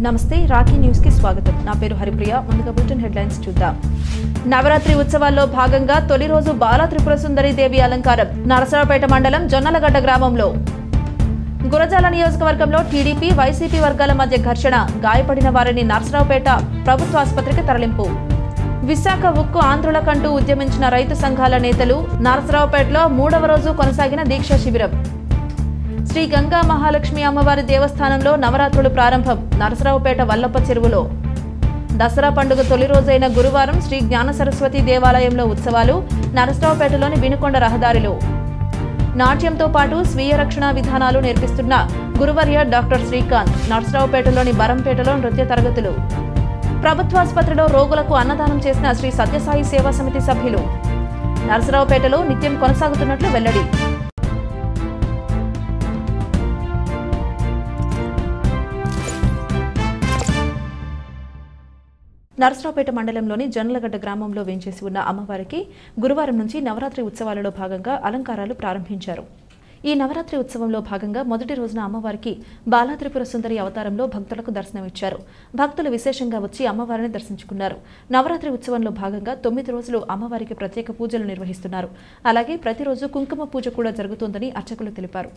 నమస్తే రాఖీ న్యూస్ కి స్వాగతం. నా పేరు హరిప్రియ. ముందుగా బులెటిన్ హెడ్లైన్స్ చూద్దాం. నవరాత్రి ఉత్సవాల్లో భాగంగా తొలి రోజు బాల త్రిపుర సుందరి దేవి అలంకారం నరసరావుపేట మండలం జొన్నలగడ్డ గ్రామంలో. గురజాల నియోజకవర్గంలో టీడీపీ వైసీపీ వర్గాల మధ్య ఘర్షణ, గాయపడిన వారిని నరసరావుపేట ప్రభుత్వ ఆసుపత్రికి తరలింపు. విశాఖ ఉక్కు ఆంధ్రులకంటూ ఉద్యమించిన రైతు సంఘాల నేతలు. నరసరావుపేటలో 3వ రోజు కొనసాగిన దీక్షా శిబిరం. శ్రీ గంగా మహాలక్ష్మి అమ్మవారి దేవస్థానంలో నవరాత్రులు ప్రారంభం. నరసరావుపేట వల్లప్ప చెరువులో. దసరా పండుగ తొలి రోజైన గురువారం శ్రీ జ్ఞాన సరస్వతి దేవాలయంలో ఉత్సవాలు. నరసరావుపేటలోని వినుకొండ రహదారిలో. నాట్యంతో పాటు స్వీయ రక్షణ విధానాలు నేర్పిస్తున్న గురువర్య డాక్టర్ శ్రీకాంత్. నరసరావుపేటలోని బరంపేటలో నృత్య తరగతులు. ప్రభుత్వాసుపత్రిలో రోగులకు అన్నదానం చేసిన శ్రీ సత్యసాయి సేవా సమితి సభ్యులు. నరసరావుపేటలో నిత్యం కొనసాగుతున్నట్లు వెల్లడి. నరసరావుపేట మండలంలోని జొన్నలగడ్డ గ్రామంలో వేంచేసి ఉన్న అమ్మవారికి గురువారం నుంచి నవరాత్రి ఉత్సవాలలో భాగంగా అలంకారాలు ప్రారంభించారు. ఈ నవరాత్రి ఉత్సవంలో భాగంగా మొదటి రోజున అమ్మవారికి బాలా త్రిపుర సుందరి అవతారంలో భక్తులకు దర్శనమిచ్చారు. భక్తులు విశేషంగా వచ్చి అమ్మవారిని దర్శించుకున్నారు. నవరాత్రి ఉత్సవంలో భాగంగా 9 రోజులు అమ్మవారికి ప్రత్యేక పూజలు నిర్వహిస్తున్నారు. అలాగే ప్రతిరోజు కుంకుమ పూజ కూడా జరుగుతోందని అర్చకులు తెలిపారు.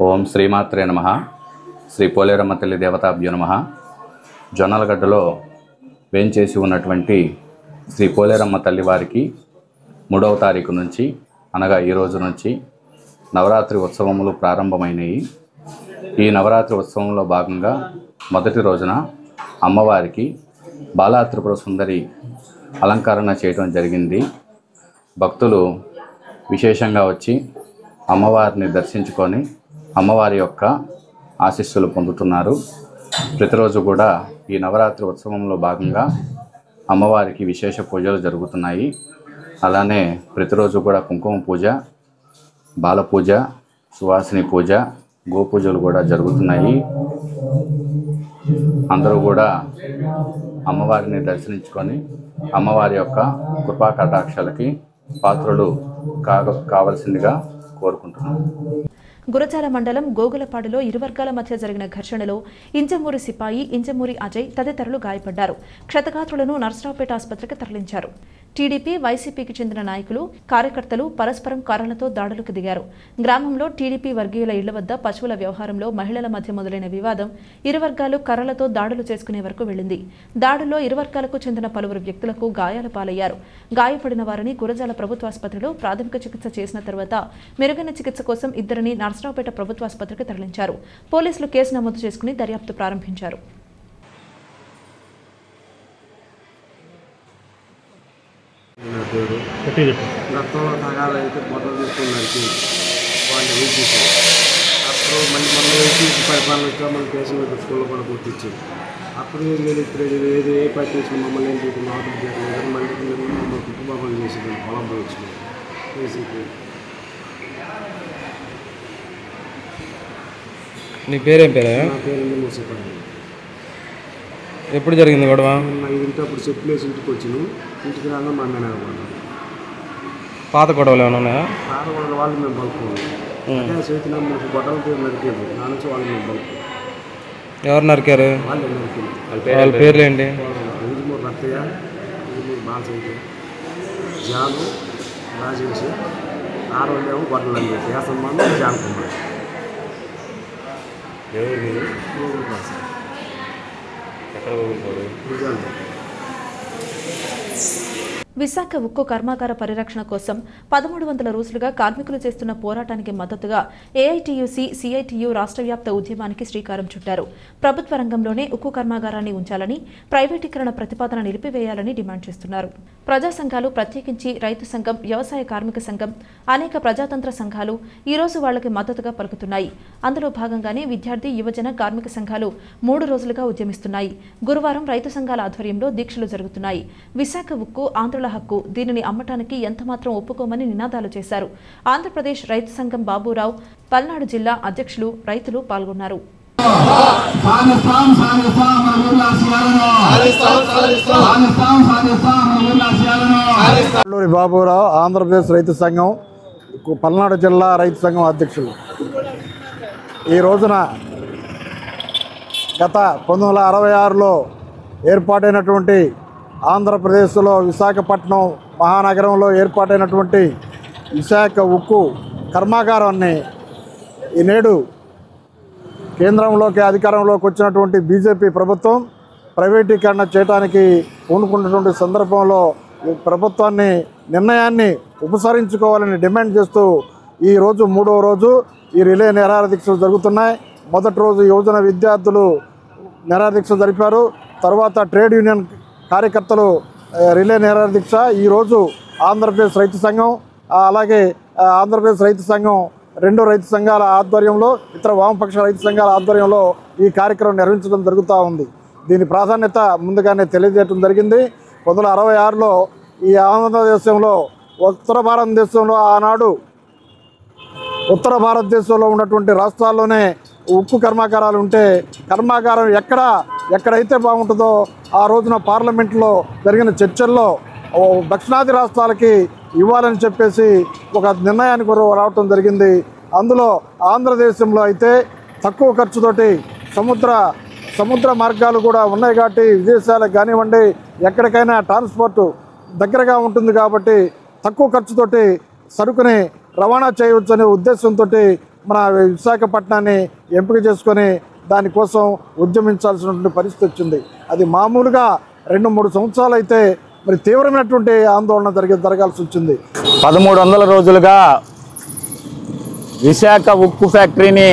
ఓం శ్రీమాత్రే నమః. శ్రీ పోలేరమ్మ తల్లి దేవతాభ్యో నమః. జొన్నలగడ్డలో వేంచేసి ఉన్నటువంటి శ్రీ పోలేరమ్మ తల్లి వారికి 3వ తారీఖు నుంచి అనగా ఈ రోజు నుంచి నవరాత్రి ఉత్సవములు ప్రారంభమైనవి. ఈ నవరాత్రి ఉత్సవంలో భాగంగా మొదటి రోజున అమ్మవారికి బాలా త్రిపుర సుందరి అలంకరణ చేయడం జరిగింది. భక్తులు విశేషంగా వచ్చి అమ్మవారిని దర్శించుకొని అమ్మవారి యొక్క ఆశీస్సులు పొందుతున్నారు. ప్రతిరోజు కూడా ఈ నవరాత్రి ఉత్సవంలో భాగంగా అమ్మవారికి విశేష పూజలు జరుగుతున్నాయి. అలానే ప్రతిరోజు కూడా కుంకుమ పూజ, బాల పూజ, సువాసిని పూజ, గోపూజలు కూడా జరుగుతున్నాయి. అందరూ కూడా అమ్మవారిని దర్శించుకొని అమ్మవారి యొక్క కృపా కటాక్షాలకి పాత్రలు కావలసిందిగా కోరుకుంటున్నాం. గురజాల మండలం గోగులపాడులో ఇరు వర్గాల మధ్య జరిగిన ఘర్షణలో ఇంజమూరి సిపాయి, ఇంజమూరి అజయ్ తదితరులు గాయపడ్డారు. క్షతగాత్రులను నరసరావుపేట ఆసుపత్రికి తరలించారు. టీడీపీ, వైసీపీకి చెందిన నాయకులు, కార్యకర్తలు పరస్పరం కర్రలతో దాడులకు దిగారు. గ్రామంలో టీడీపీ వర్గీయుల ఇళ్ల వద్ద పశువుల వ్యవహారంలో మహిళల మధ్య మొదలైన వివాదం ఇరు వర్గాలు కర్రలతో దాడులు చేసుకునే వరకు వెళ్లింది. దాడుల్లో ఇరు వర్గాలకు చెందిన పలువురు వ్యక్తులకు గాయాల పాలయ్యారు. గాయపడిన వారిని గురజాల ప్రభుత్వాసుపత్రిలో ప్రాథమిక చికిత్స చేసిన తర్వాత మెరుగైన చికిత్స కోసం ఇద్దరిని నరసరావుపేట ప్రభుత్వాసుపత్రికి తరలించారు. పోలీసులు కేసు నమోదు చేసుకుని దర్యాప్తు ప్రారంభించారు. గతంలో తగాలైతే బొట్టలు తీసుకున్నానికి వాళ్ళు వేసేసారు. అప్పుడు మళ్ళీ పరిపాలన వచ్చా మన కేసులు స్కూల్లో కూడా గుర్తించారు. అప్పుడు నేను ఇప్పుడు ఏది ఏ పని చేసిన మమ్మల్ని ఏం చెప్పి నాటు చేయలేదు. మళ్ళీ మమ్మల్ని కుటుంబాలు చేసేది పొలంలో వచ్చింది చేసి. నీ పేరేం పేరు? నా పేరు మూసేపడి. ఎప్పుడు జరిగింది గొడవ? ఇంటప్పుడు చెప్పులు వేసి ఇంటికి వచ్చిన ఇంటికి రాగా మా మేనగొన్నాను. పాత గొడవలు ఏమైనా ఉన్నాయా? పాత గొడవలు వాళ్ళు మేము బలుపుకోవాలి. అదే చేతిలో మీకు గొడవలు నరికేది నా నుంచి వాళ్ళు మేము బలుపు. ఎవరు నరికారు? వాళ్ళు నరికింది. వాళ్ళ పేర్లు ఏంటి? ఇంజమూరు రత్తయ్య, ఇంజమూరు బాలశంకర్, జాను, రాజేష్, ఆరోగ్యం గొడవలు అని చెప్పి ఆ సంబంధం జాన్ కుమార్. విశాఖ ఉక్కు కర్మాగార పరిరక్షణ కోసం 1300 రోజులుగా కార్మికులు చేస్తున్న పోరాటానికి మద్దతుగా ఏఐటీయూసీ సిఐటియు రాష్ట్ర వ్యాప్త ఉద్యమానికి శ్రీకారం చుట్టారు. ప్రభుత్వ రంగంలోనే ఉక్కు కర్మాగారాన్ని ఉంచాలని, ప్రైవేటీకరణ ప్రతిపాదన నిలిపివేయాలని డిమాండ్ చేస్తున్నారు. ప్రజా సంఘాలు, ప్రత్యేకించి రైతు సంఘం, వ్యవసాయ కార్మిక సంఘం, అనేక ప్రజాతంత్ర సంఘాలు ఈ రోజు వాళ్లకి మద్దతుగా పలుకుతున్నాయి. అందులో భాగంగానే విద్యార్థి, యువజన, కార్మిక సంఘాలు 3 రోజులుగా ఉద్యమిస్తున్నాయి. గురువారం రైతు సంఘాల ఆధ్వర్యంలో దీక్షలు జరుగుతున్నాయి. విశాఖ ఉక్కు ఆంధ్రుల హక్కు, దీనిని అమ్మటానికి ఎంతమాత్రం ఒప్పుకోమని నినాదాలు చేశారు. ఆంధ్రప్రదేశ్ రైతు సంఘం బాబురావు, పల్నాడు జిల్లా అధ్యక్షులు, రైతులు పాల్గొన్నారు. బాబురావు, ఆంధ్రప్రదేశ్ రైతు సంఘం, పల్నాడు జిల్లా రైతు సంఘం అధ్యక్షులు. ఈ రోజున గత 1966లో ఏర్పాటైనటువంటి ఆంధ్రప్రదేశ్లో విశాఖపట్నం మహానగరంలో ఏర్పాటైనటువంటి విశాఖ ఉక్కు కర్మాగారాన్ని ఈనేడు కేంద్రంలోకి అధికారంలోకి వచ్చినటువంటి బీజేపీ ప్రభుత్వం ప్రైవేటీకరణ చేయడానికి పూనుకున్నటువంటి సందర్భంలో ప్రభుత్వాన్ని నిర్ణయాన్ని ఉపసంహరించుకోవాలని డిమాండ్ చేస్తూ ఈరోజు 3వ రోజు ఈ రిలే నిరాహారదీక్షలు జరుగుతున్నాయి. మొదటి రోజు యువజన విద్యార్థులు నిరాహారదీక్ష జరిపారు. తర్వాత ట్రేడ్ యూనియన్ కార్యకర్తలు రిలే నిరాహారదీక్ష. ఈరోజు ఆంధ్రప్రదేశ్ రైతు సంఘం, అలాగే ఆంధ్రప్రదేశ్ రైతు సంఘం 2 రైతు సంఘాల ఆధ్వర్యంలో, ఇతర వామపక్ష రైతు సంఘాల ఆధ్వర్యంలో ఈ కార్యక్రమం నిర్వహించడం జరుగుతూ ఉంది. దీని ప్రాధాన్యత ముందుగానే తెలియజేయడం జరిగింది. 1966లో ఈ ఆంధ్రదేశంలో ఉత్తర భారతదేశంలో ఉన్నటువంటి రాష్ట్రాల్లోనే ఉక్కు కర్మాగారాలు ఉంటే, కర్మాగారం ఎక్కడైతే బాగుంటుందో ఆ రోజున పార్లమెంట్లో జరిగిన చర్చల్లో దక్షిణాది రాష్ట్రాలకి ఇవ్వాలని చెప్పేసి ఒక నిర్ణయానికి రావటం జరిగింది. అందులో ఆంధ్రదేశంలో అయితే తక్కువ ఖర్చుతోటి సముద్ర మార్గాలు కూడా ఉన్నాయి కాబట్టి విదేశాలకు కానివ్వండి, ఎక్కడికైనా ట్రాన్స్పోర్ట్ దగ్గరగా ఉంటుంది కాబట్టి తక్కువ ఖర్చుతోటి సరుకుని రవాణా చేయవచ్చనే ఉద్దేశంతో మన విశాఖపట్నాన్ని ఎంపిక చేసుకొని దానికోసం ఉద్యమించాల్సినటువంటి పరిస్థితి వచ్చింది. అది మామూలుగా 2-3 సంవత్సరాలు అయితే మరి తీవ్రమైనటువంటి ఆందోళన జరగాల్సి వచ్చింది. 1300 రోజులుగా విశాఖ ఉక్కు ఫ్యాక్టరీని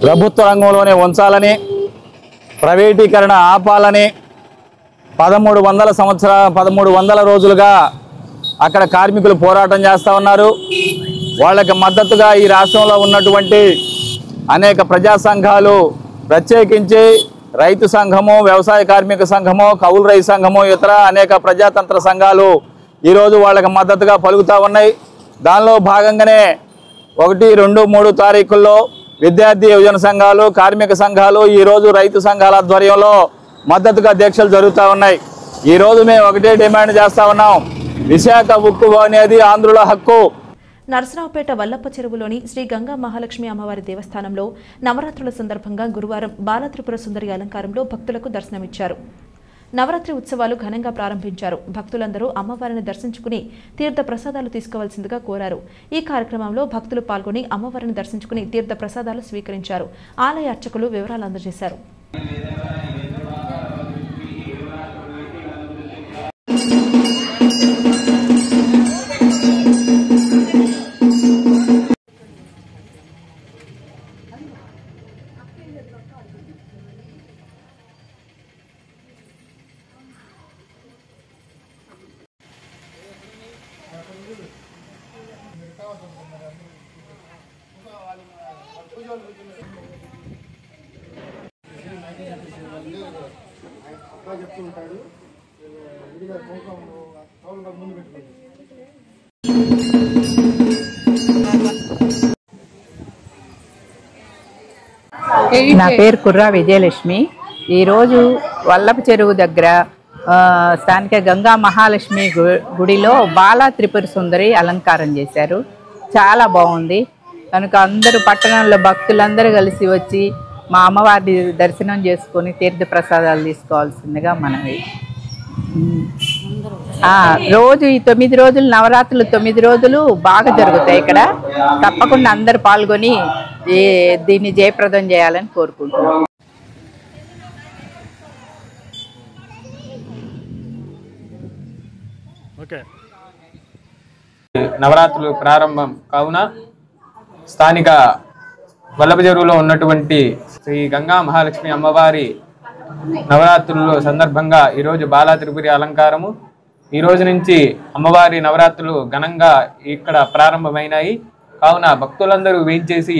ప్రభుత్వ రంగంలోనే ఉంచాలని, ప్రైవేటీకరణ ఆపాలని 1300 రోజులుగా అక్కడ కార్మికులు పోరాటం చేస్తూ ఉన్నారు. వాళ్ళకి మద్దతుగా ఈ రాష్ట్రంలో ఉన్నటువంటి అనేక ప్రజా సంఘాలు, ప్రత్యేకించి రైతు సంఘము, వ్యవసాయ కార్మిక సంఘము, కౌలు రైతు సంఘము, ఇతర అనేక ప్రజాతంత్ర సంఘాలు ఈరోజు వాళ్ళకి మద్దతుగా పలుకుతూ ఉన్నాయి. దానిలో భాగంగానే 1, 2, 3 తారీఖుల్లో విద్యార్థి, యువజన సంఘాలు, కార్మిక సంఘాలు ఈరోజు రైతు సంఘాల ఆధ్వర్యంలో మద్దతుగా దీక్షలు జరుగుతూ ఉన్నాయి. ఈరోజు మేము ఒకటే డిమాండ్ చేస్తూ ఉన్నాం, విశాఖ ఉక్కు అనేది ఆంధ్రుల హక్కు. నరసరావుపేట వల్లప్ప చెరువులోని శ్రీ గంగా మహాలక్ష్మి అమ్మవారి దేవస్థానంలో నవరాత్రుల సందర్భంగా గురువారం బాలత్రిపుర సుందరి అలంకారంలో భక్తులకు దర్శనమిచ్చారు. నవరాత్రి ఉత్సవాలు ఘనంగా ప్రారంభించారు. భక్తులందరూ అమ్మవారిని దర్శించుకుని తీర్థ ప్రసాదాలు తీసుకోవాల్సిందిగా కోరారు. ఈ కార్యక్రమంలో భక్తులు పాల్గొని అమ్మవారిని దర్శించుకుని తీర్థ ప్రసాదాలు స్వీకరించారు. ఆలయ అర్చకులు వివరాలు అందజేశారు. నా పేరు కుర్రా విజయలక్ష్మి. ఈరోజు వల్లప్ప చెరువు దగ్గర స్థానిక గంగా మహాలక్ష్మి గుడిలో బాలా త్రిపుర సుందరి అలంకారం చేశారు. చాలా బాగుంది. కనుక అందరూ పట్టణంలో భక్తులందరూ కలిసి వచ్చి మా అమ్మవారి దర్శనం చేసుకొని తీర్థ ప్రసాదాలు తీసుకోవాల్సిందిగా మనవి. రోజు ఈ 9 రోజులు నవరాత్రులు 9 రోజులు బాగా జరుగుతాయి ఇక్కడ. తప్పకుండా అందరూ పాల్గొని దీన్ని జయప్రదం చేయాలని కోరుకుంటున్నాం. ఓకే. నవరాత్రులు ప్రారంభం కావున స్థానిక వల్లభ చెరువులో ఉన్నటువంటి శ్రీ గంగా మహాలక్ష్మి అమ్మవారి నవరాత్రుల సందర్భంగా ఈరోజు బాలా త్రిపురి అలంకారము ఈ రోజు నుంచి అమ్మవారి నవరాత్రులు ఘనంగా ఇక్కడ ప్రారంభమైనాయి. కావున భక్తులందరూ వేయించేసి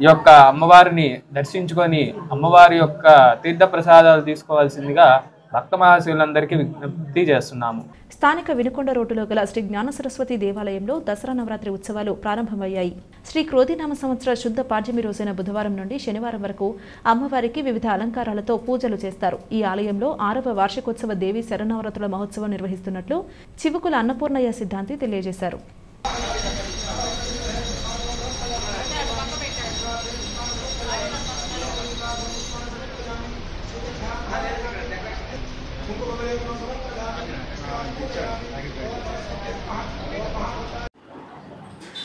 ఈ యొక్క అమ్మవారిని దర్శించుకొని అమ్మవారి యొక్క తీర్థ ప్రసాదాలు తీసుకోవాల్సిందిగా భక్త మహాశివులందరికీ విజ్ఞప్తి చేస్తున్నాము. స్థానిక వినుకొండ రోడ్డులో గల శ్రీ జ్ఞాన సరస్వతి దేవాలయంలో దసరా నవరాత్రి ఉత్సవాలు ప్రారంభమయ్యాయి. శ్రీ క్రోధినామ సంవత్సర శుద్ధ పాడ్యమి రోజైన బుధవారం నుండి శనివారం వరకు అమ్మవారికి వివిధ అలంకారాలతో పూజలు చేస్తారు. ఈ ఆలయంలో 6వ వార్షికోత్సవ దేవి శరన్నవరాత్రుల మహోత్సవం నిర్వహిస్తున్నట్లు చివుకుల అన్నపూర్ణయ్య సిద్ధాంతి తెలియజేశారు.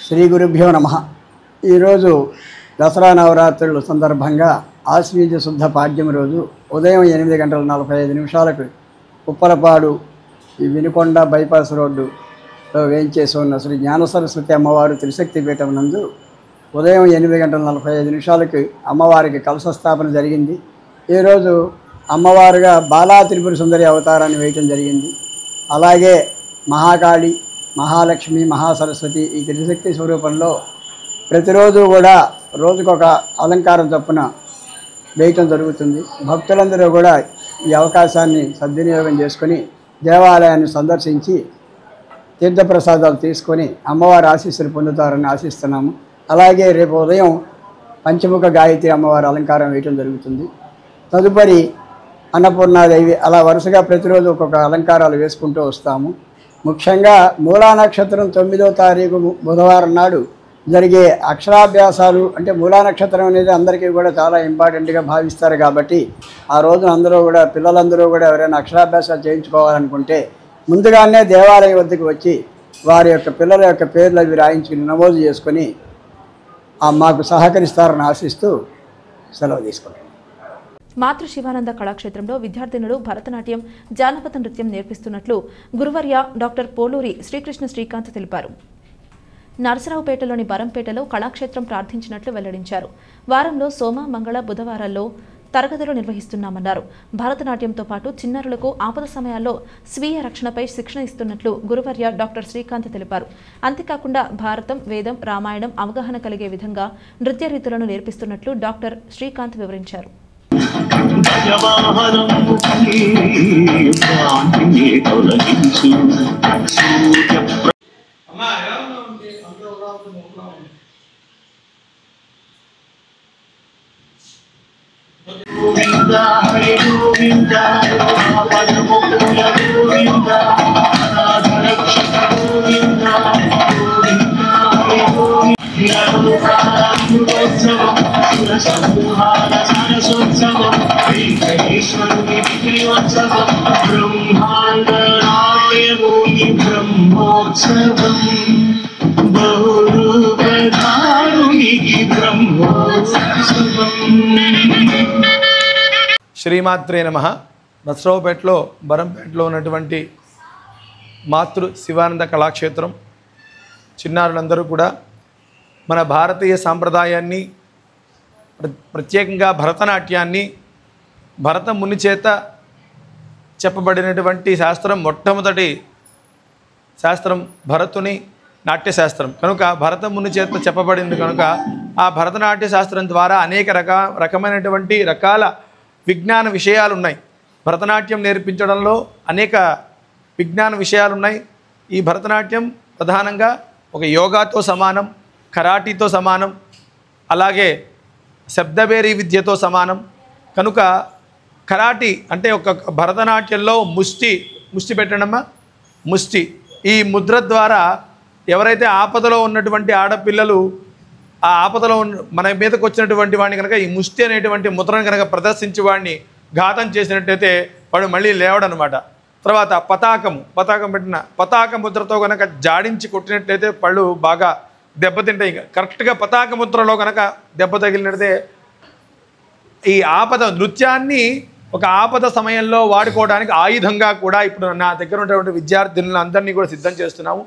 శ్రీ గురుభ్యో నమః. ఈరోజు దసరా నవరాత్రుల సందర్భంగా ఆశ్వీజ శుద్ధ పాడ్యమి రోజు ఉదయం 8:45 ఉప్పలపాడు ఈ వినుకొండ బైపాస్ రోడ్డులో వేయించేసి ఉన్న శ్రీ జ్ఞాన సరస్వతి అమ్మవారు త్రిశక్తి పీఠం నందు ఉదయం 8:45 అమ్మవారికి కలశ స్థాపన జరిగింది. ఈరోజు అమ్మవారుగా బాలా త్రిపుర సుందరి అవతారాన్ని వేయటం జరిగింది. అలాగే మహాకాళి, మహాలక్ష్మి, మహాసరస్వతి ఈ త్రిశక్తి స్వరూపంలో ప్రతిరోజు కూడా రోజుకొక అలంకారం చొప్పున వేయటం జరుగుతుంది. భక్తులందరూ కూడా ఈ అవకాశాన్ని సద్వినియోగం చేసుకొని దేవాలయాన్ని సందర్శించి తీర్థప్రసాదాలు తీసుకొని అమ్మవారి ఆశీస్సులు పొందుతారని ఆశిస్తున్నాము. అలాగే రేపు ఉదయం పంచముఖ గాయత్రి అమ్మవారి అలంకారం వేయటం జరుగుతుంది. తదుపరి అన్నపూర్ణాదేవి, అలా వరుసగా ప్రతిరోజు ఒక్కొక్క అలంకారాలు వేసుకుంటూ వస్తాము. ముఖ్యంగా మూలా నక్షత్రం 9వ తారీఖు బుధవారం నాడు జరిగే అక్షరాభ్యాసాలు, అంటే మూలా నక్షత్రం అనేది అందరికీ కూడా చాలా ఇంపార్టెంట్గా భావిస్తారు కాబట్టి ఆ రోజున అందరూ కూడా పిల్లలందరూ కూడా ఎవరైనా అక్షరాభ్యాసాలు చేయించుకోవాలనుకుంటే ముందుగానే దేవాలయం వద్దకు వచ్చి వారి యొక్క పిల్లల యొక్క పేర్లు అవి రాయించుకుని నమోదు చేసుకొని మాకు సహకరిస్తారని ఆశిస్తూ సెలవు తీసుకుంటాం. మాతృ శివానంద కళాక్షేత్రంలో విద్యార్థినులు భరతనాట్యం, జానపద నృత్యం నేర్పిస్తున్నట్లు గురువర్య డాక్టర్ పోలూరి శ్రీకృష్ణ శ్రీకాంత్ తెలిపారు. నరసరావుపేటలోని బరంపేటలో కళాక్షేత్రం ప్రార్థించినట్లు వెల్లడించారు. వారంలో సోమ, మంగళ, బుధవారాల్లో తరగతులు నిర్వహిస్తున్నామన్నారు. భరతనాట్యంతో పాటు చిన్నారులకు ఆపద సమయాల్లో స్వీయ రక్షణపై శిక్షణ ఇస్తున్నట్లు గురువర్య డాక్టర్ శ్రీకాంత్ తెలిపారు. అంతేకాకుండా భారతం, వేదం, రామాయణం అవగాహన కలిగే విధంగా నృత్య రీతులను నేర్పిస్తున్నట్లు డాక్టర్ శ్రీకాంత్ వివరించారు. శ్రీమాత్రే నమః. నరసరావుపేటలో బరంపేటలో ఉన్నటువంటి మాతృ శివానంద కళాక్షేత్రం చిన్నారులందరూ కూడా మన భారతీయ సాంప్రదాయాన్ని, ప్రత్యేకంగా భరతనాట్యాన్ని, భరత ముని చేత చెప్పబడినటువంటి శాస్త్రం, మొట్టమొదటి శాస్త్రం భరతుని నాట్యశాస్త్రం కనుక భరత ముని చేత చెప్పబడింది కనుక ఆ భరతనాట్య శాస్త్రం ద్వారా అనేక రకమైనటువంటి రకాల విజ్ఞాన విషయాలు ఉన్నాయి. భరతనాట్యం నేర్పించడంలో అనేక విజ్ఞాన విషయాలు ఉన్నాయి. ఈ భరతనాట్యం ప్రధానంగా ఒక యోగాతో సమానం, కరాటీతో సమానం, అలాగే శబ్దబేరీ విద్యతో సమానం. కనుక కరాటీ అంటే ఒక భరతనాట్యంలో ముష్టి పెట్టడమా, ముష్టి ఈ ముద్ర ద్వారా ఎవరైతే ఆపదలో ఉన్నటువంటి ఆడపిల్లలు ఆ ఆపదలో మన మీదకు వచ్చినటువంటి వాడిని కనుక ఈ ముష్టి అనేటువంటి ముద్రను కనుక ప్రదర్శించి వాడిని ఘాతం చేసినట్టయితే వాడు మళ్ళీ లేవడనమాట. తర్వాత పతాకం పెట్టిన పతాక ముద్రతో కనుక జాడించి కొట్టినట్లయితే పళ్ళు బాగా దెబ్బతింటాయి. కరెక్ట్గా పతాక ముద్రలో కనుక దెబ్బ తగిలినట్లయితే ఈ ఆపద నృత్యాన్ని ఒక ఆపద సమయంలో వాడుకోవడానికి ఆయుధంగా కూడా ఇప్పుడు నా దగ్గర ఉన్నటువంటి విద్యార్థులందరినీ కూడా సిద్ధం చేస్తున్నాము.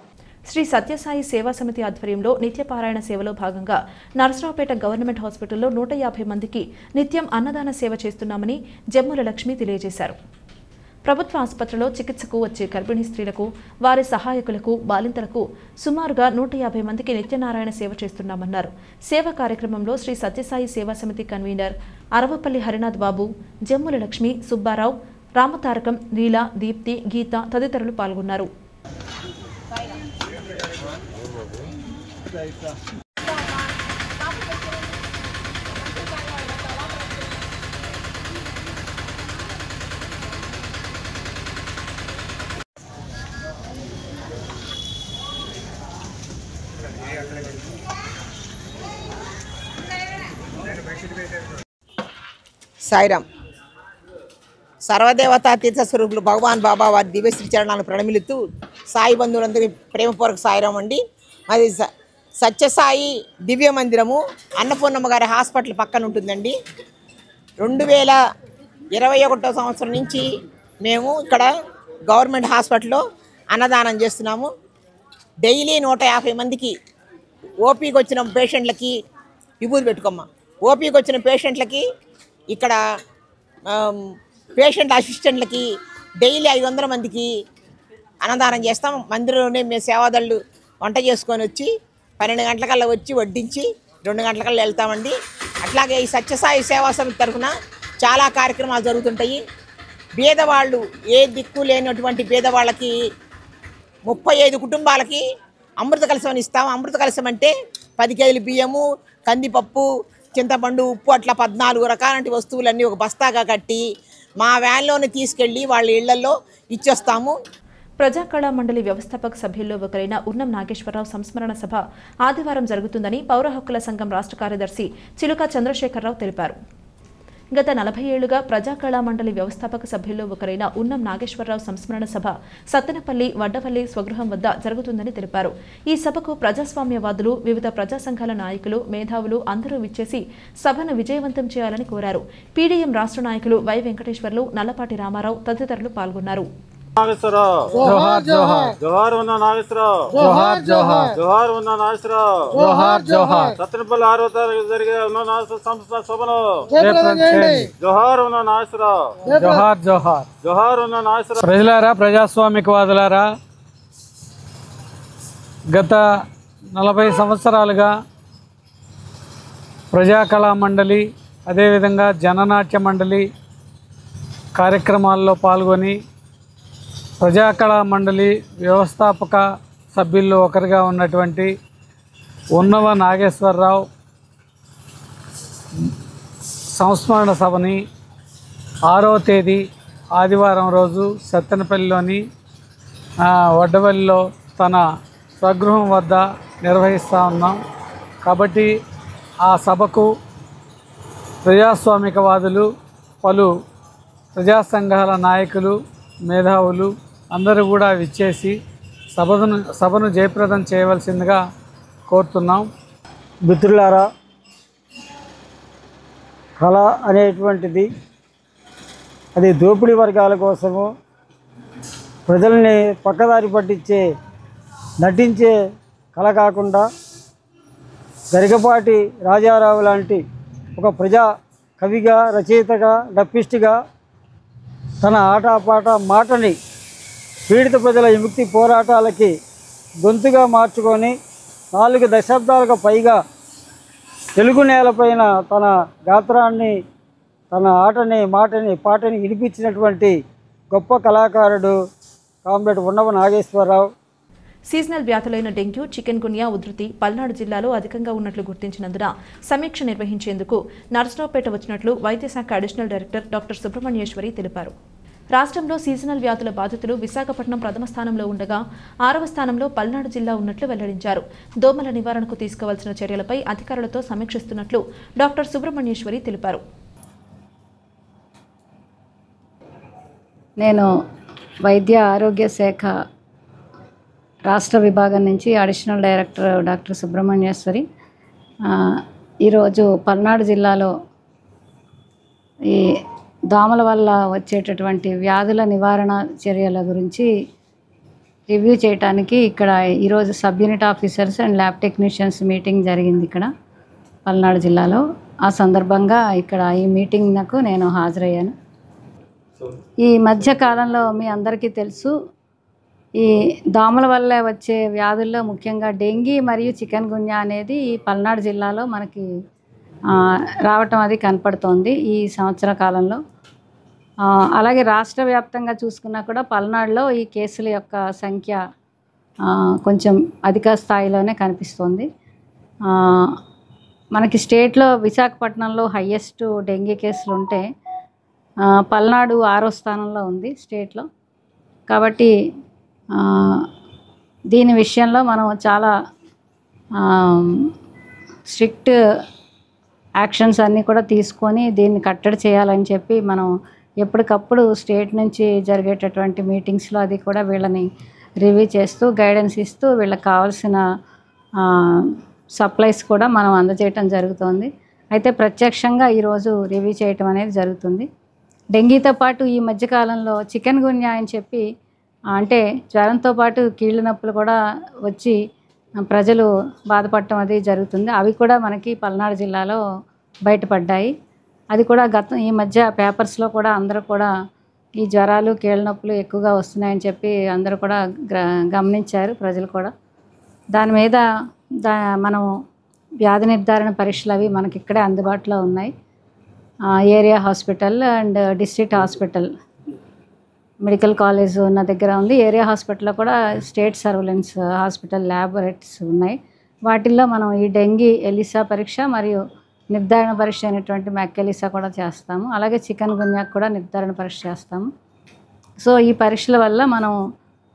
శ్రీ సత్యసాయి సేవా సమితి ఆధ్వర్యంలో నిత్యపారాయణ సేవలో భాగంగా నరసరావుపేట గవర్నమెంట్ హాస్పిటల్లో 150 మందికి నిత్యం అన్నదాన సేవ చేస్తున్నామని జమ్ముల లక్ష్మి తెలియజేశారు. ప్రభుత్వ ఆసుపత్రిలో చికిత్సకు వచ్చే గర్భిణీ స్త్రీలకు, వారి సహాయకులకు, బాలింతలకు సుమారుగా 150 మందికి నిత్యనారాయణ సేవ చేస్తున్నామన్నారు. సేవా కార్యక్రమంలో శ్రీ సత్యసాయి సేవా సమితి కన్వీనర్ అరవపల్లి హరినాథ్ బాబు, జమ్ముల లక్ష్మి, సుబ్బారావు, రామతారకం, లీలా, దీప్తి, గీత తదితరులు పాల్గొన్నారు. సాయిరామ్. సర్వదేవతా తీర్థ స్వరూపులు భగవాన్ బాబా వారి దివ్యశ్రీ చరణాలను ప్రణమిలుతూ సాయి బంధువులందరికీ ప్రేమపూర్వక సాయిరామ్ అండి. అది సత్యసాయి దివ్య మందిరము అన్నపూర్ణమ్మ గారి హాస్పిటల్ పక్కన ఉంటుందండి. 2021 సంవత్సరం నుంచి మేము ఇక్కడ గవర్నమెంట్ హాస్పిటల్లో అన్నదానం చేస్తున్నాము. డైలీ 150 మందికి ఓపీకి వచ్చిన పేషెంట్లకి విభూతి పెట్టుకోమ్మా. ఓపీకి వచ్చిన పేషెంట్లకి ఇక్కడ పేషెంట్ అసిస్టెంట్లకి డైలీ 500 మందికి అన్నదానం చేస్తాం. మందిరంలోనే మేము సేవాదళ్ళు వంట చేసుకొని వచ్చి 12 గంటలకల్లా వచ్చి వడ్డించి 2 గంటలకల్లా వెళ్తామండి. అట్లాగే ఈ సత్యసాయి సేవా సమితి తరఫున చాలా కార్యక్రమాలు జరుగుతుంటాయి. పేదవాళ్ళు, ఏ దిక్కు లేనటువంటి పేదవాళ్ళకి 35 కుటుంబాలకి అమృత కలశం ఇస్తాం. అమృత కలశం అంటే 10 కేజీల బియ్యము, కందిపప్పు, చింతపండు, ఉప్పు అట్లా 14 రకాలంటి వస్తువులన్నీ ఒక బస్తాగా కట్టి మా వ్యాన్లోనే తీసుకెళ్ళి వాళ్ళ ఇళ్లలో ఇచ్చేస్తాము. ప్రజాకళా మండలి వ్యవస్థాపక సభ్యుల్లో ఒకరైన ఉన్నం నాగేశ్వరరావు సంస్మరణ సభ ఆదివారం జరుగుతుందని పౌర హక్కుల సంఘం రాష్ట్ర కార్యదర్శి చిలుక చంద్రశేఖరరావు తెలిపారు. గత 40 ఏళ్లుగా ప్రజాకళా మండలి వ్యవస్థాపక సభ్యుల్లో ఒకరైన ఉన్నం నాగేశ్వరరావు సంస్మరణ సభ సత్తెనపల్లి వడ్డవల్లి స్వగృహం వద్ద జరుగుతుందని తెలిపారు. ఈ సభకు ప్రజాస్వామ్యవాదులు, వివిధ ప్రజా సంఘాల నాయకులు, మేధావులు అందరూ విచ్చేసి సభను విజయవంతం చేయాలని కోరారు. పీడీఎం రాష్ట్ర నాయకులు వై వెంకటేశ్వర్లు, నల్లపాటి రామారావు తదితరులు పాల్గొన్నారు. ప్రజలారా, ప్రజాస్వామికవాదులారా, గత 40 సంవత్సరాలుగా ప్రజాకళా మండలి, అదేవిధంగా జననాట్య మండలి కార్యక్రమాల్లో పాల్గొని ప్రజాకళా మండలి వ్యవస్థాపక సభ్యుల్లో ఒకరిగా ఉన్నటువంటి ఉన్నవ నాగేశ్వరరావు సంస్మరణ సభని 6వ తేదీ ఆదివారం రోజు సత్తెనపల్లిలోని వడ్డవల్లిలో తన స్వగృహం వద్ద నిర్వహిస్తూ ఉన్నాం. కాబట్టి ఆ సభకు ప్రజాస్వామికవాదులు, పలు ప్రజా సంఘాల నాయకులు, మేధావులు అందరూ కూడా విచ్చేసి సభను జయప్రదం చేయవలసిందిగా కోరుతున్నాం. మిత్రులారా, కళ అనేటువంటిది అది దోపిడీ వర్గాల కోసము ప్రజల్ని పక్కదారి పట్టించే, నటించే కళ కాకుండా గరికపాటి రాజారావు లాంటి ఒక ప్రజా కవిగా, రచయితగా, డప్పిస్టుగా తన ఆటపాట మాటని పీడిత ప్రజల విముక్తి పోరాటాలకి గొంతుగా మార్చుకొని 4 దశాబ్దాలకు పైగా తెలుగు నేలపైన తన గాత్రాన్ని, తన ఆటని, మాటని, పాటని వినిపించినటువంటి గొప్ప కళాకారుడు కామ్రేడ్ ఉన్నవ నాగేశ్వరరావు. సీజనల్ వ్యాధులైన డెంగ్యూ, చికెన్ గున్యా ఉధృతి పల్నాడు జిల్లాలో అధికంగా ఉన్నట్లు గుర్తించినందున సమీక్ష నిర్వహించేందుకు నరసరావుపేట వచ్చినట్లు వైద్యశాఖ అడిషనల్ డైరెక్టర్ డాక్టర్ సుబ్రహ్మణ్యేశ్వరి తెలిపారు. రాష్ట్రంలో సీజనల్ వ్యాధుల బాధితులు విశాఖపట్నం ప్రథమ స్థానంలో ఉండగా 6వ స్థానంలో పల్నాడు జిల్లా ఉన్నట్లు వెల్లడించారు. దోమల నివారణకు తీసుకోవాల్సిన చర్యలపై అధికారులతో సమీక్షిస్తున్నట్లు డాక్టర్ సుబ్రహ్మణ్యేశ్వరి తెలిపారు. నేను వైద్య ఆరోగ్య శాఖ రాష్ట్ర విభాగం నుంచి అడిషనల్ డైరెక్టర్ డాక్టర్ సుబ్రహ్మణ్యేశ్వరి. ఈరోజు పల్నాడు జిల్లాలో ఈ దోమల వల్ల వచ్చేటటువంటి వ్యాధుల నివారణ చర్యల గురించి రివ్యూ చేయడానికి ఇక్కడ ఈరోజు sub unit officers and lab technicians meeting జరిగింది ఇక్కడ పల్నాడు జిల్లాలో. ఆ సందర్భంగా ఇక్కడ ఈ మీటింగ్కు నేను హాజరయ్యాను. ఈ మధ్య కాలంలో మీ అందరికీ తెలుసు, ఈ దోమల వల్ల వచ్చే వ్యాధుల్లో ముఖ్యంగా డెంగీ మరియు చికెన్ గున్యా అనేది ఈ పల్నాడు జిల్లాలో మనకి రావటం అది కనపడుతోంది ఈ సంవత్సర కాలంలో. అలాగే రాష్ట్ర వ్యాప్తంగా చూసుకున్నా కూడా పల్నాడులో ఈ కేసుల యొక్క సంఖ్య కొంచెం అధిక స్థాయిలోనే కనిపిస్తోంది. మనకి స్టేట్లో విశాఖపట్నంలో హయ్యెస్ట్ డెంగీ కేసులు ఉంటే పల్నాడు 6వ స్థానంలో ఉంది స్టేట్లో. కాబట్టి దీని విషయంలో మనం చాలా స్ట్రిక్ట్ యాక్షన్స్ అన్నీ కూడా తీసుకొని దీన్ని కట్టడి చేయాలని చెప్పి మనం ఎప్పటికప్పుడు స్టేట్ నుంచి జరిగేటటువంటి మీటింగ్స్లో అది కూడా వీళ్ళని రివ్యూ చేస్తూ గైడెన్స్ ఇస్తూ వీళ్ళకి కావాల్సిన సప్లైస్ కూడా మనం అందజేయటం జరుగుతుంది. అయితే ప్రత్యక్షంగా ఈరోజు రివ్యూ చేయటం అనేది జరుగుతుంది. డెంగీతో పాటు ఈ మధ్యకాలంలో చికెన్ గున్యా అని చెప్పి అంటే జ్వరంతో పాటు కీళ్ళ నొప్పులు కూడా వచ్చి ప్రజలు బాధపడటం అది జరుగుతుంది. అవి కూడా మనకి పల్నాడు జిల్లాలో బయటపడ్డాయి. అది కూడా ఈ మధ్య పేపర్స్లో కూడా అందరూ కూడా ఈ జ్వరాలు కీళ్ళ నొప్పులు ఎక్కువగా వస్తున్నాయని చెప్పి అందరూ కూడా గమనించారు ప్రజలు కూడా. దాని మీద మనం వ్యాధి నిర్ధారణ పరీక్షలు అవి మనకి ఇక్కడే అందుబాటులో ఉన్నాయి. Area hospital and district hospital medical college ఉన్న దగ్గర ఉంది. ఏరియా హాస్పిటల్లో కూడా స్టేట్ సర్వేలెన్స్ హాస్పిటల్ ల్యాబొరేటరీస్ ఉన్నాయి. వాటిల్లో మనం ఈ డెంగీ ఎలిసా పరీక్ష మరియు నిర్ధారణ పరీక్ష అయినటువంటి మెక్కెలిసా కూడా చేస్తాము. అలాగే చికెన్ గున్యాకు కూడా నిర్ధారణ పరీక్ష చేస్తాము. సో ఈ పరీక్షల వల్ల మనం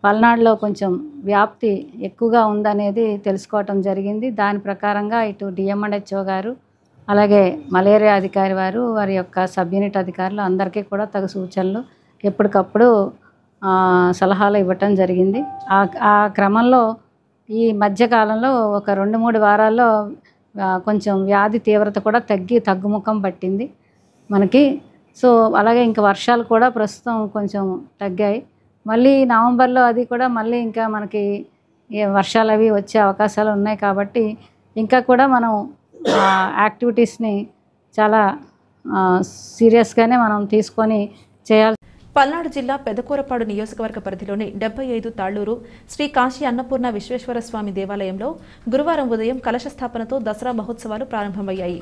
పల్నాడులో కొంచెం వ్యాప్తి ఎక్కువగా ఉందనేది తెలుసుకోవటం జరిగింది. దాని ప్రకారంగా ఇటు డిఎంఎండ్హెచ్ఓ గారు అలాగే మలేరియా అధికారి వారి యొక్క సబ్ యూనిట్ అధికారులు అందరికీ కూడా తగు సూచనలు ఎప్పటికప్పుడు సలహాలు ఇవ్వటం జరిగింది. ఆ క్రమంలో ఈ మధ్యకాలంలో ఒక 2-3 వారాల్లో కొంచెం వ్యాధి తీవ్రత కూడా తగ్గుముఖం పట్టింది మనకి. సో అలాగే ఇంకా వర్షాలు కూడా ప్రస్తుతం కొంచెం తగ్గాయి. మళ్ళీ నవంబర్లో అది కూడా మళ్ళీ ఇంకా మనకి వర్షాలు అవి వచ్చే అవకాశాలు ఉన్నాయి. కాబట్టి ఇంకా కూడా మనం యాక్టివిటీస్ని చాలా సీరియస్గానే మనం తీసుకొని చేయాలి. పల్నాడు జిల్లా పెదకూరపాడు నియోజకవర్గ పరిధిలోని 75 తాళ్లూరు శ్రీ కాశీ అన్నపూర్ణ విశ్వేశ్వర స్వామి దేవాలయంలో గురువారం ఉదయం కలశ స్థాపనతో దసరా మహోత్సవాలు ప్రారంభమయ్యాయి.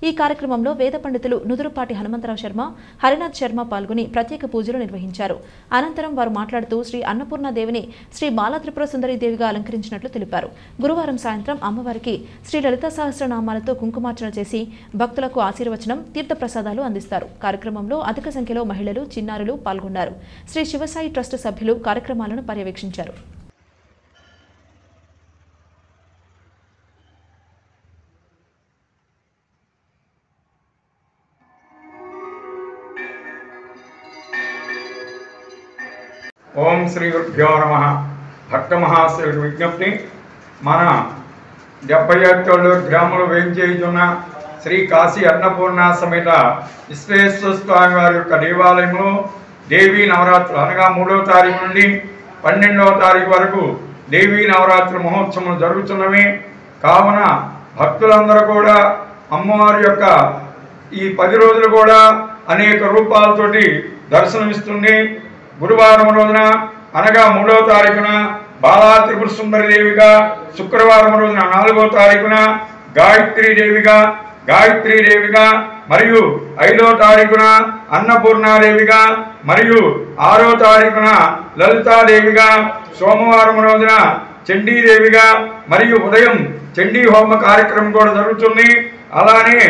ఈ కార్యక్రమంలో వేద పండితులు నుదురుపాటి హనుమంతరావు శర్మ, హరినాథ్ శర్మ పాల్గొని ప్రత్యేక పూజలు నిర్వహించారు. అనంతరం వారు మాట్లాడుతూ శ్రీ అన్నపూర్ణాదేవిని శ్రీ బాలా త్రిపుర సుందరి దేవిగా అలంకరించినట్లు తెలిపారు. గురువారం సాయంత్రం అమ్మవారికి శ్రీ లలితా సహస్రనామాలతో కుంకుమార్చన చేసి భక్తులకు ఆశీర్వచనం, తీర్థప్రసాదాలు అందిస్తారు. కార్యక్రమంలో అధిక సంఖ్యలో మహిళలు, చిన్నారులు పాల్గొన్నారు. శ్రీ శివసాయి ట్రస్ట్ సభ్యులు కార్యక్రమాలను పర్యవేక్షించారు. ఓం శ్రీ గురుభ్యో నమః. భక్త మహాశయుడి విజ్ఞప్తి, మన 77 గ్రాములు వేయించేయుచున్న శ్రీ కాశీ అన్నపూర్ణ సమేత విశ్వేశ్వర స్వామి వారి యొక్క దేవాలయంలో దేవీ నవరాత్రులు అనగా 3వ తారీఖు నుండి 12వ తారీఖు వరకు దేవీ నవరాత్రి మహోత్సవం జరుగుతున్నవి. కావున భక్తులందరూ కూడా అమ్మవారి యొక్క ఈ 10 రోజులు కూడా అనేక రూపాలతోటి దర్శనమిస్తుంది. గురువారం రోజున అనగా 3వ తారీఖున బాలా త్రిపుర సుందరి దేవిగా, శుక్రవారం రోజున 4వ తారీఖున గాయత్రీ దేవిగా మరియు 5వ తారీఖున అన్నపూర్ణాదేవిగా మరియు 6వ తారీఖున లలితాదేవిగా, సోమవారం రోజున చండీదేవిగా మరియు ఉదయం చండీ హోమ కార్యక్రమం కూడా జరుగుతుంది. అలానే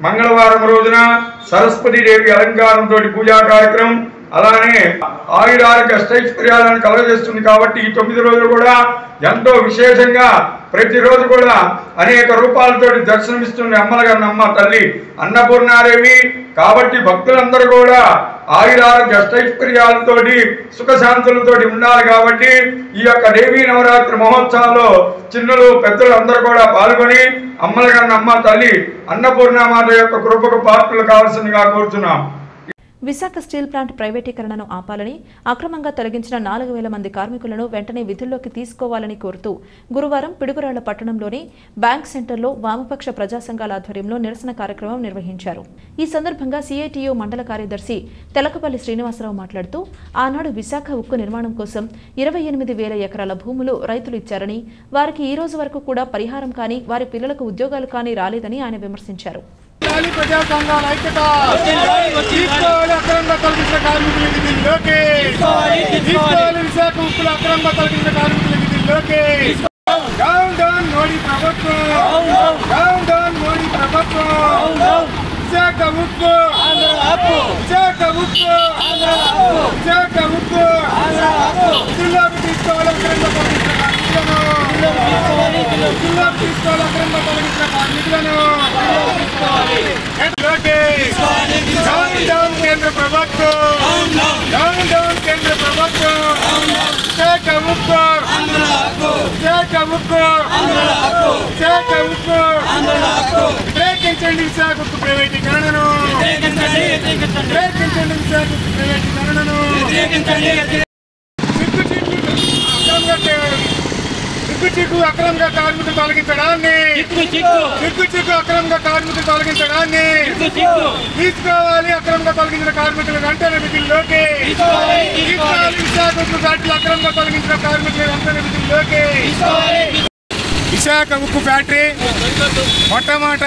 మంగళవారం రోజున సరస్వతి దేవి అలంకారంతో పూజా కార్యక్రమం, అలానే ఆయురారోగ్య అష్టైశ్వర్యాలను కలగజేస్తుంది. కాబట్టి ఈ 9 రోజులు కూడా ఎంతో విశేషంగా ప్రతిరోజు కూడా అనేక రూపాలతో దర్శనమిస్తుంది అమ్మ తల్లి అన్నపూర్ణాదేవి. కాబట్టి భక్తులందరూ కూడా ఆయురారోగ్య అష్టైశ్వర్యాలతోటి సుఖశాంతులతోటి ఉండాలి. కాబట్టి ఈ యొక్క దేవీ నవరాత్రి మహోత్సవాల్లో చిన్నలు పెద్దలు అందరూ కూడా పాల్గొని అమ్మ తల్లి అన్నపూర్ణమాత యొక్క కృపకు పాత్రలు కావాల్సిందిగా కోరుతున్నాం. విశాఖ స్టీల్ ప్లాంట్ ప్రైవేటీకరణను ఆపాలని, అక్రమంగా తొలగించిన 4,000 మంది కార్మికులను వెంటనే విధుల్లోకి తీసుకోవాలని కోరుతూ గురువారం పిడుగురాళ్ల పట్టణంలోని బ్యాంక్ సెంటర్లో వామపక్ష ప్రజా సంఘాల ఆధ్వర్యంలో నిరసన కార్యక్రమం నిర్వహించారు. ఈ సందర్భంగా సిఐటియు మండల కార్యదర్శి తెలకపల్లి శ్రీనివాసరావు మాట్లాడుతూ ఆనాడు విశాఖ ఉక్కు నిర్మాణం కోసం 28,000 ఎకరాల భూములు రైతులు ఇచ్చారని, వారికి ఈ రోజు వరకు కూడా పరిహారం కానీ వారి పిల్లలకు ఉద్యోగాలు కానీ రాలేదని ఆయన విమర్శించారు. ప్రజా సంఘాల ఐక్యత అక్రమంగా తొలగించిన కార్మికుల విధుల్లోకి, విశాఖ ఉక్కుల అక్రమంగా తొలగించిన కార్మికుల విధుల్లోకి. డౌన్ డౌన్ మోడీ ప్రభుత్వం, డౌన్ డౌన్ మోడీ ప్రభుత్వం. విశాఖ ఉక్కు, విశాఖ ఉక్కు, విశాఖ ఉక్కు జిల్లాకు తీసుకోవాలి. అక్రమంగా తొలగించిన కార్మికులను జిల్లాకు తీసుకోవాలి. అక్రమంగా తొలగించిన కార్మికులను డౌన్ కేంద్ర ప్రభుత్వం, డౌన్ డౌన్ కేంద్ర ప్రభుత్వం. విశాఖ ఉక్కు, విశాఖ ఉక్కు, విశాఖ ఉక్కు వ్యతిరేకించండి. విశాఖ ఉక్కు ప్రైవేటీకరణను వ్యతిరేకించండి. విశాఖ ఉక్కు ప్రైవేటీకరణను సిగ్గుచిక్కు అక్రమంగా కార్మికులు తొలగించడాన్ని, సిగ్గుచిక్కు అక్రమంగా కార్మికులు తొలగించడాన్ని తీసుకోవాలి. అక్రమంగా తొలగించిన కార్మికులు వెంటనే విధుల్లోకి తీసుకోవాలి. విశాఖ ఉక్కు ఫ్యాక్టరీలు అక్రమంగా తొలగించిన కార్మికులు వెంటనే విధుల్లోకి. విశాఖ ఉక్కు ఫ్యాక్టరీ మొట్టమొదట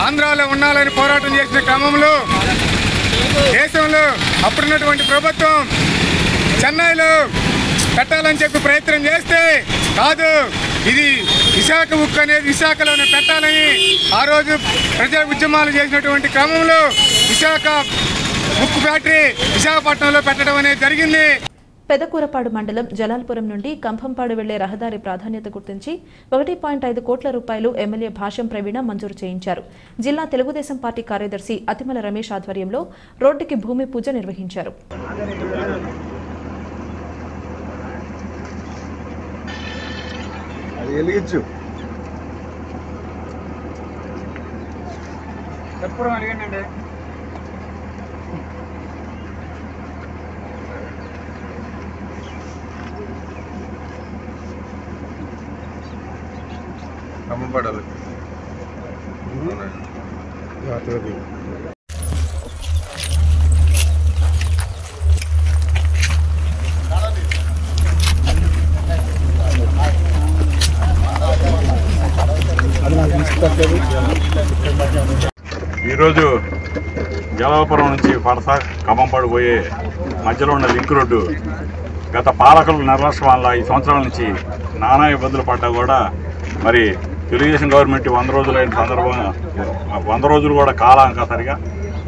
ఆంధ్రాలో ఉండాలని పోరాటం చేసిన క్రమంలో దేశంలో అప్పుడున్నటువంటి ప్రభుత్వం చెన్నైలో పెట్టాలని చెప్పి ప్రయత్నం చేస్తే కాదు, ఇది విశాఖ ఉక్కు అనేది విశాఖలోనే పెట్టాలని ఆ రోజు ప్రజా ఉద్యమాలు చేసినటువంటి క్రమంలో విశాఖ ఉక్కు ఫ్యాక్టరీ విశాఖపట్నంలో పెట్టడం అనేది జరిగింది. పెదకూరపాడు మండలం జలాల్పురం నుండి కంభంపాడు వెళ్లే రహదారి ప్రాధాన్యత గుర్తించి 1.5 కోట్ల రూపాయలు ఎమ్మెల్యే భాష్యం ప్రవీణ మంజూరు చేయించారు. జిల్లా తెలుగుదేశం పార్టీ కార్యదర్శి అతిమల రమేష్ ఆధ్వర్యంలో రోడ్డుకి భూమి పూజ నిర్వహించారు. కంభంపాడు ఈరోజు జలాపురం నుంచి పరస కంభంపాడు పోయే మధ్యలో ఉన్న లింక్ రోడ్డు గత పాలకుల నిర్లక్ష్యం వల్ల ఈ సంవత్సరాల నుంచి నానా ఇబ్బందులు పడ్డా కూడా మరి తెలుగుదేశం గవర్నమెంట్ 100 రోజులైన సందర్భంగా 100 రోజులు కూడా కాలాంక సరిగా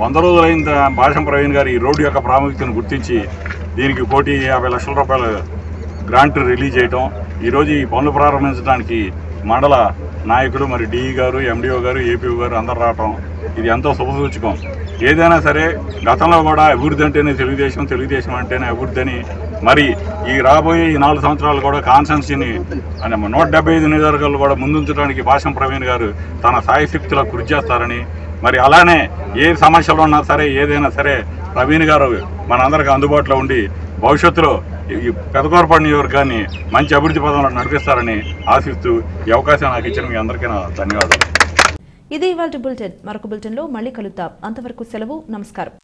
100 రోజులైన భాష్యం ప్రవీణ్ గారు ఈ రోడ్డు యొక్క ప్రాముఖ్యతను గుర్తించి దీనికి 1,50,00,000 రూపాయల గ్రాంట్ రిలీజ్ చేయటం, ఈరోజు ఈ పనులు ప్రారంభించడానికి మండల నాయకులు మరి డిఈ గారు, ఎండిఓ గారు, ఏపీఓ గారు అందరు రావటం ఇది ఎంతో శుభసూచకం. ఏదైనా సరే గతంలో కూడా అభివృద్ధి అంటేనే తెలుగుదేశం, తెలుగుదేశం అంటేనే అభివృద్ధి అని మరి ఈ రాబోయే ఈ 4 సంవత్సరాలు కూడా కాన్స్టెన్సీని 175 నియోజకవర్గాలు కూడా ముందుంచడానికి భాష్యం ప్రవీణ్ గారు తన సాయశక్తిలో కృషి చేస్తారని, మరి అలానే ఏ సమస్యలు ఉన్నా సరే ఏదైనా సరే ప్రవీణ్ గారు మనందరికీ అందుబాటులో ఉండి భవిష్యత్తులో ఈ పెదకూరపాడు నియోజకవర్గాన్ని మంచి అభివృద్ధి పదంలో నడిపిస్తారని ఆశిస్తూ ఈ అవకాశం నాకు ఇచ్చిన మీ అందరికీ నా ధన్యవాదాలు. ఇది ఇవాల్టి బులెటిన్. మరొక బులెటిన్లో మళ్ళీ కలుద్దాం. అంతవరకు సెలవు. నమస్కారం.